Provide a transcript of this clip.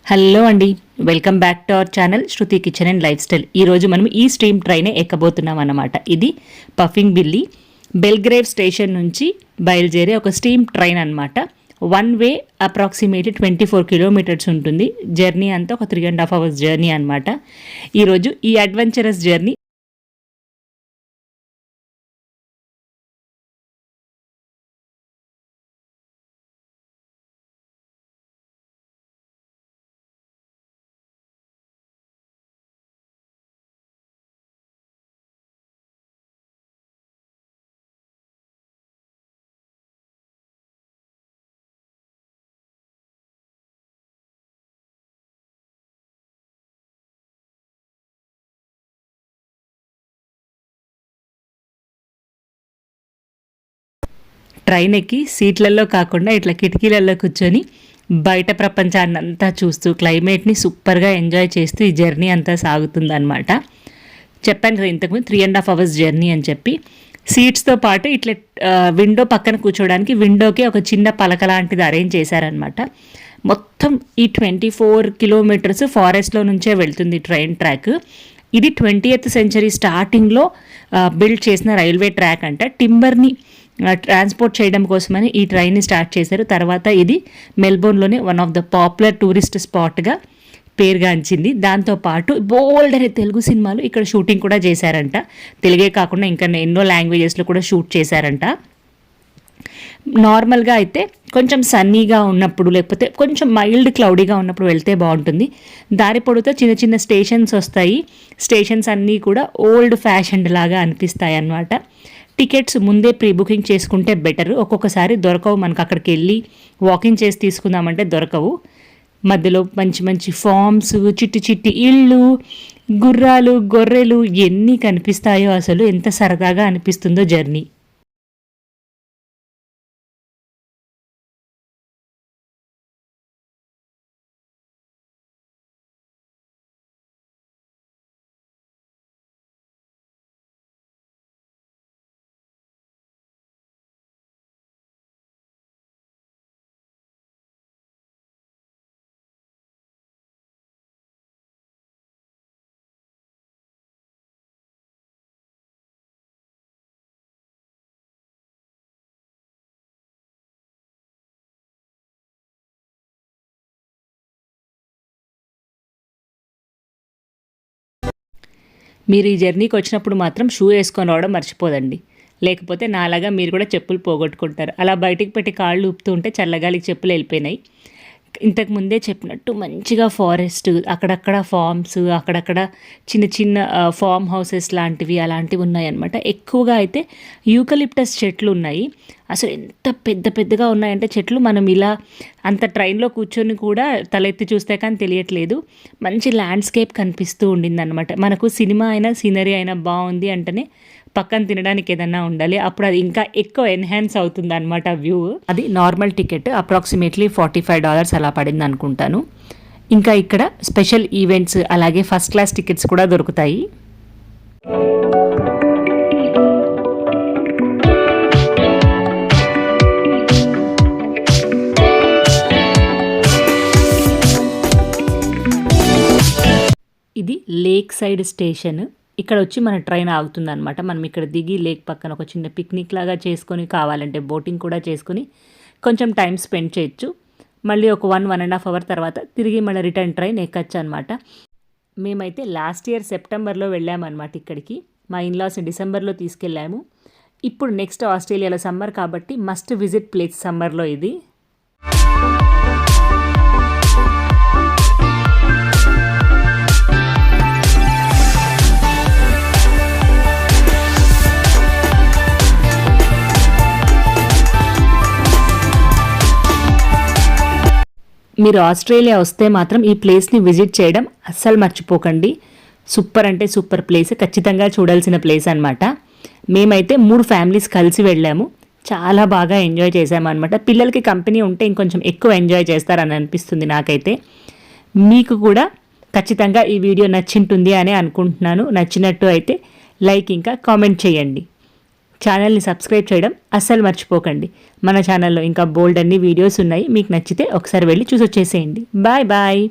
Hello అండి, welcome back to our channel Shruti kitchen and life style. ఈరోజు మనం ఈ స్ట్రీమ్ ట్రైనే ఎక్కబోతున్నాం అన్నమాట. ఇది పఫింగ్ బిల్లీ బెల్గ్రేవ్ స్టేషన్ నుంచి బయలుదేరే ఒక స్టీమ్ ట్రైన్ అనమాట. వన్ వే అప్రాక్సిమేట్లీ 24 కిలోమీటర్స్ ఉంటుంది. జర్నీ అంతా ఒక 3.5 hours జర్నీ అనమాట. ఈరోజు ఈ అడ్వెంచరస్ జర్నీ ట్రైన్ ఎక్కి సీట్లలో కాకుండా ఇట్లా కిటికీలలో కూర్చొని బయట ప్రపంచాన్ని అంతా చూస్తూ క్లైమేట్ని సూపర్గా ఎంజాయ్ చేస్తూ ఈ జర్నీ అంతా సాగుతుందన్నమాట. చెప్పాను కదా ఇంతకుముందు 3.5 hours జర్నీ అని చెప్పి. సీట్స్తో పాటు ఇట్లా విండో పక్కన కూర్చోడానికి విండోకి ఒక చిన్న పలక లాంటిది అరేంజ్ చేశారనమాట. మొత్తం ఈ 24 కిలోమీటర్స్ ఫారెస్ట్లో నుంచే వెళ్తుంది ట్రైన్ ట్రాక్. ఇది 20th century స్టార్టింగ్లో బిల్డ్ చేసిన రైల్వే ట్రాక్ అంట. టింబర్ని ట్రాన్స్పోర్ట్ చేయడం కోసమని ఈ ట్రైన్ని స్టార్ట్ చేశారు. తర్వాత ఇది మెల్బోర్న్లోనే one of the popular tourist స్పాట్గా పేరుగాంచింది. దాంతోపాటు బోల్డ్ అనే తెలుగు సినిమాలు ఇక్కడ షూటింగ్ కూడా చేశారంట. తెలుగే కాకుండా ఇంకా ఎన్నో లాంగ్వేజెస్లో కూడా షూట్ చేశారంట. నార్మల్గా అయితే కొంచెం సన్నీగా ఉన్నప్పుడు లేకపోతే కొంచెం మైల్డ్ క్లౌడీగా ఉన్నప్పుడు వెళ్తే బాగుంటుంది. దారి పొడవుతో చిన్న చిన్న స్టేషన్స్ వస్తాయి. స్టేషన్స్ అన్నీ కూడా ఓల్డ్ ఫ్యాషన్డ్ లాగా అనిపిస్తాయి అన్నమాట. టికెట్స్ ముందే ప్రీ బుకింగ్ చేసుకుంటే బెటర్. ఒక్కొక్కసారి దొరకవు, మనకు అక్కడికి వెళ్ళి వాకింగ్ చేసి తీసుకుందామంటే దొరకవు. మధ్యలో మంచి మంచి ఫామ్స్, చిట్టి చిట్టి ఇళ్ళు, గుర్రాలు, గొర్రెలు ఎన్ని కనిపిస్తాయో, అసలు ఎంత సరదాగా అనిపిస్తుందో జర్నీ. మీరు ఈ జర్నీకి వచ్చినప్పుడు మాత్రం షూ వేసుకొని రావడం మర్చిపోదండి. లేకపోతే నాలాగా మీరు కూడా చెప్పులు పోగొట్టుకుంటారు. అలా బయటికి పెట్టి కాళ్ళు ఊపుతూ ఉంటే చల్లగాలికి చెప్పులు వెళ్ళిపోయినాయి. ఇంతకు ముందే చెప్పినట్టు మంచిగా ఫారెస్ట్, అక్కడక్కడ ఫార్మ్స్, అక్కడక్కడ చిన్న చిన్న ఫార్మ్ హౌసెస్ లాంటివి అలాంటివి ఉన్నాయన్నమాట. ఎక్కువగా అయితే యూకలిప్టస్ చెట్లు ఉన్నాయి. అసలు ఎంత పెద్ద పెద్దగా ఉన్నాయంటే చెట్లు, మనం ఇలా అంత ట్రైన్లో కూర్చొని కూడా తలెత్తి చూస్తే కానీ తెలియట్లేదు. మంచి ల్యాండ్స్కేప్ కనిపిస్తూ ఉండిందనమాట. మనకు సినిమా అయినా సీనరీ అయినా బాగుంది అంటేనే పక్కన తినడానికి ఏదన్నా ఉండాలి, అప్పుడు అది ఇంకా ఎక్కువ ఎన్హాన్స్ అవుతుంది అనమాట వ్యూ. అది నార్మల్ టికెట్ అప్రాక్సిమేట్లీ $45 అలా పడింది అనుకుంటాను. ఇంకా ఇక్కడ స్పెషల్ ఈవెంట్స్ అలాగే ఫస్ట్ క్లాస్ టికెట్స్ కూడా దొరుకుతాయి. ఇది లేక్ సైడ్ స్టేషన్. ఇక్కడ వచ్చి మన ట్రైన్ ఆగుతుందన్నమాట. మనం ఇక్కడ దిగి లేక్ పక్కన ఒక చిన్న పిక్నిక్ లాగా చేసుకొని, కావాలంటే బోటింగ్ కూడా చేసుకొని కొంచెం టైం స్పెండ్ చేయొచ్చు. మళ్ళీ ఒక 1.5 hour తర్వాత తిరిగి మళ్ళీ రిటర్న్ ట్రైన్ ఎక్కచ్చు అనమాట. మేమైతే లాస్ట్ ఇయర్ సెప్టెంబర్లో వెళ్ళామన్నమాట ఇక్కడికి. మా ఇన్లాస్ని డిసెంబర్లో తీసుకెళ్ళాము. ఇప్పుడు నెక్స్ట్ ఆస్ట్రేలియాలో సమ్మర్ కాబట్టి మస్ట్ విజిట్ ప్లేస్ సమ్మర్లో ఇది. మీరు ఆస్ట్రేలియా వస్తే మాత్రం ఈ ప్లేస్ని విజిట్ చేయడం అస్సలు మర్చిపోకండి. సూపర్ అంటే సూపర్ ప్లేస్, ఖచ్చితంగా చూడాల్సిన ప్లేస్ అనమాట. మేమైతే 3 ఫ్యామిలీస్ కలిసి వెళ్ళాము. చాలా బాగా ఎంజాయ్ చేసామన్నమాట. పిల్లలకి కంపెనీ ఉంటే ఇంకొంచెం ఎక్కువ ఎంజాయ్ చేస్తారని అనిపిస్తుంది నాకైతే. మీకు కూడా ఖచ్చితంగా ఈ వీడియో నచ్చింటుంది అని అనుకుంటున్నాను. నచ్చినట్టు అయితే లైక్ ఇంకా కామెంట్ చేయండి. ఛానల్ని సబ్స్క్రైబ్ చేయడం అస్సలు మర్చిపోకండి. మన ఛానల్లో ఇంకా బోల్డ్ అన్ని వీడియోస్ ఉన్నాయి. మీకు నచ్చితే ఒకసారి వెళ్ళి చూసి వచ్చేసేయండి. Bye bye.